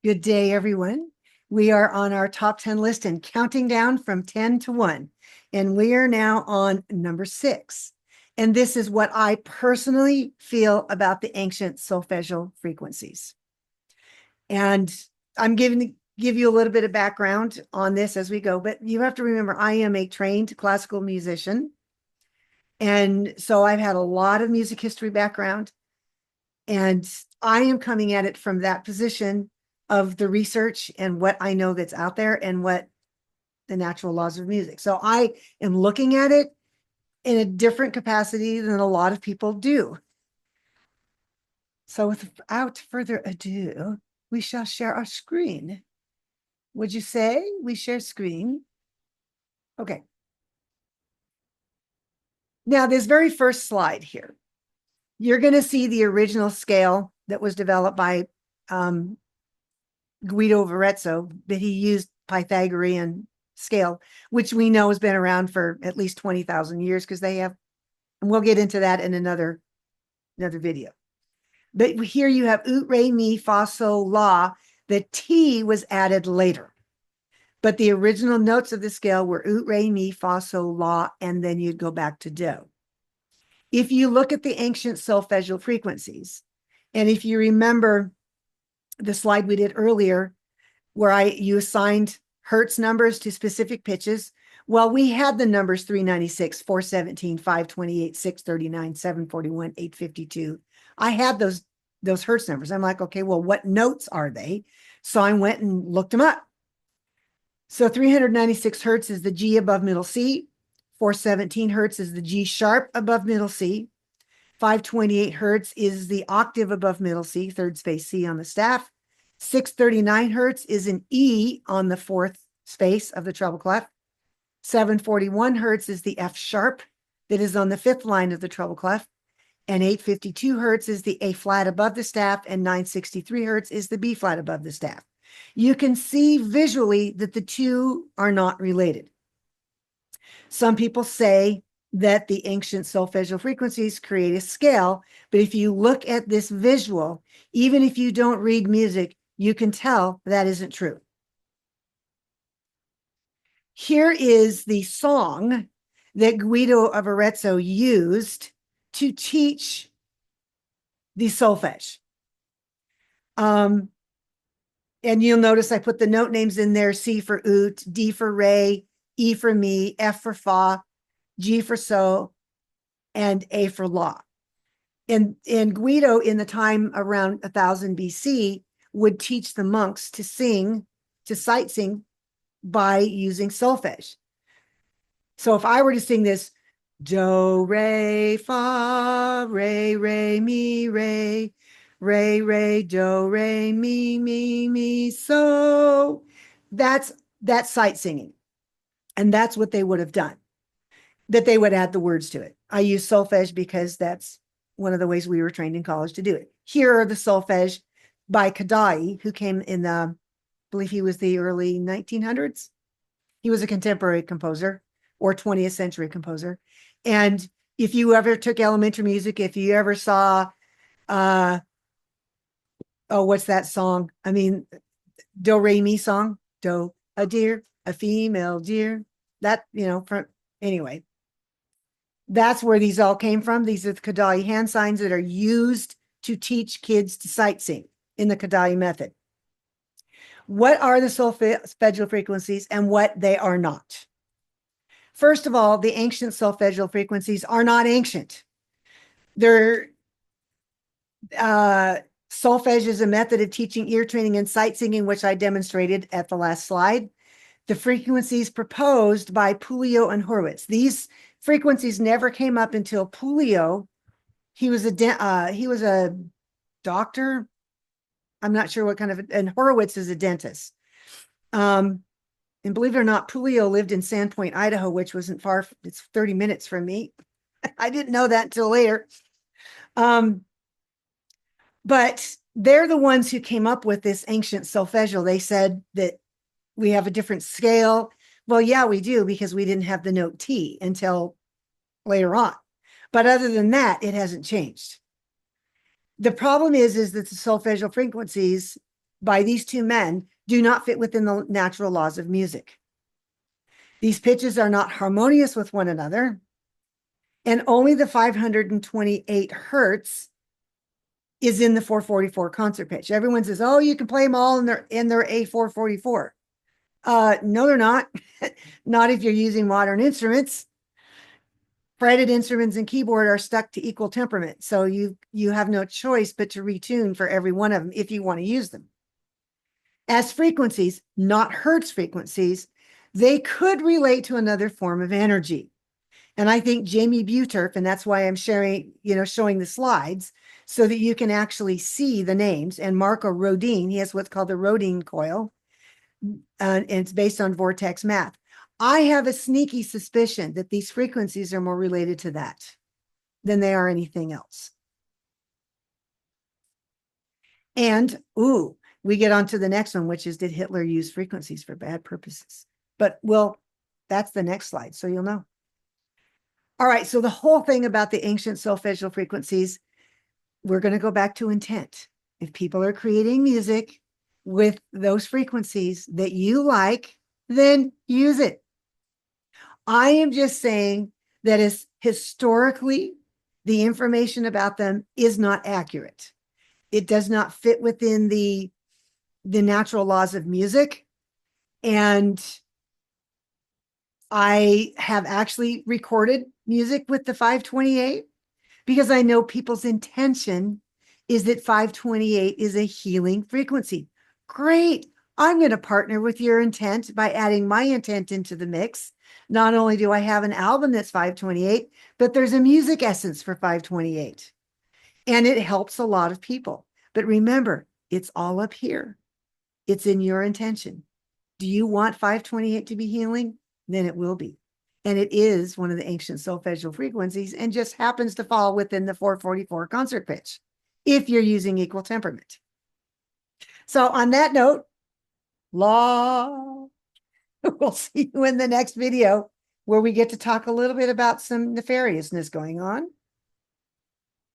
Good day, everyone. We are on our top 10 list and counting down from 10 to 1. And we are now on number 6. And this is what I personally feel about the ancient solfeggial frequencies. And I'm give you a little bit of background on this as we go, but you have to remember I am a trained classical musician. And so I've had a lot of music history background. And I am coming at it from that position of the research and what I know that's out there and what the natural laws of music. So I am looking at it in a different capacity than a lot of people do. So without further ado, we shall share our screen. Would you say we share screen? Okay. Now, this very first slide here, you're going to see the original scale that was developed by Guido of Arezzo, but he used Pythagorean scale, which we know has been around for at least 20,000 years because they have, and we'll get into that in another video. But here you have ut, re, mi, fa, sol, la. The T was added later. But the original notes of the scale were ut, re, mi, fa, sol, la, and then you'd go back to do. If you look at the ancient solfeggial frequencies, and if you remember the slide we did earlier, where you assigned Hertz numbers to specific pitches, well, we had the numbers 396, 417, 528, 639, 741, 852. I had those Hertz numbers. I'm like, okay, well, what notes are they? So I went and looked them up. So 396 Hertz is the G above middle C. 417 Hertz is the G sharp above middle C. 528 Hertz is the octave above middle C, third space C on the staff. 639 Hertz is an E on the fourth space of the treble clef. 741 Hertz is the F sharp that is on the fifth line of the treble clef. And 852 Hertz is the A flat above the staff, and 963 Hertz is the B flat above the staff. You can see visually that the two are not related. Some people say that the ancient solfeggial frequencies create a scale, but if you look at this visual, even if you don't read music, you can tell that isn't true. Here is the song that Guido of Arezzo used to teach the solfege. And you'll notice I put the note names in there: C for ut, D for re, E for mi, F for fa, G for so, and A for la. And Guido, in the time around 1000 BC, would teach the monks to sight sing by using solfege. So if I were to sing this, do, re, fa, re, mi, re, do, re, mi, so, that's sight singing. And that's what they would have done, that they would add the words to it. I use solfege because that's one of the ways we were trained in college to do it. Here are the solfege by Kadai, who came in the, I believe he was the early 1900s. He was a contemporary composer or 20th century composer. And if you ever took elementary music, if you ever saw, what's that song? I mean, do, re, mi song, do, a deer, a female deer, that, anyway, that's where these all came from. These are the Kadai hand signs that are used to teach kids to sight sing in the Kadai method. What are the solfeggial frequencies and what they are not? First of all, the ancient solfeggial frequencies are not ancient. They're solfege is a method of teaching ear training and sight singing, which I demonstrated at the last slide. The frequencies proposed by Puleo and Horowitz. These frequencies never came up until Puleo. He was a doctor. I'm not sure what kind of, and Horowitz is a dentist. And believe it or not, Puleo lived in Sandpoint, Idaho, which wasn't far. It's 30 minutes from me. I didn't know that until later. But they're the ones who came up with this ancient solfeggial. They said that we have a different scale. Well, yeah, we do, because we didn't have the note T until later on. But other than that, it hasn't changed. The problem is that the solfeggial frequencies, by these two men do not fit within the natural laws of music. These pitches are not harmonious with one another, and only the 528 hertz is in the 444 concert pitch. Everyone says, "Oh, you can play them all in their A444." No, they're not. Not if you're using modern instruments. Fretted instruments and keyboard are stuck to equal temperament, so you have no choice but to retune for every one of them if you want to use them. As frequencies, not hertz frequencies, they could relate to another form of energy. And I think Jamie Buturf, and that's why I'm showing the slides so that you can actually see the names. And Marco Rodin, he has what's called the Rodin coil, and it's based on vortex math. I have a sneaky suspicion that these frequencies are more related to that than they are anything else. And, we get on to the next one, which is, did Hitler use frequencies for bad purposes? But, that's the next slide, so you'll know. All right, so the whole thing about the ancient solfeggial frequencies, we're going to go back to intent. If people are creating music with those frequencies that you like, then use it. I am just saying that is historically, the information about them is not accurate. It does not fit within the natural laws of music. And I have actually recorded music with the 528 because I know people's intention is that 528 is a healing frequency. Great. I'm going to partner with your intent by adding my intent into the mix. Not only do I have an album that's 528, but there's a music essence for 528. And it helps a lot of people. But remember, it's all up here. It's in your intention. Do you want 528 to be healing? Then it will be. And it is one of the ancient solfeggial frequencies and just happens to fall within the 444 concert pitch if you're using equal temperament. So on that note, we'll see you in the next video where we get to talk a little bit about some nefariousness going on.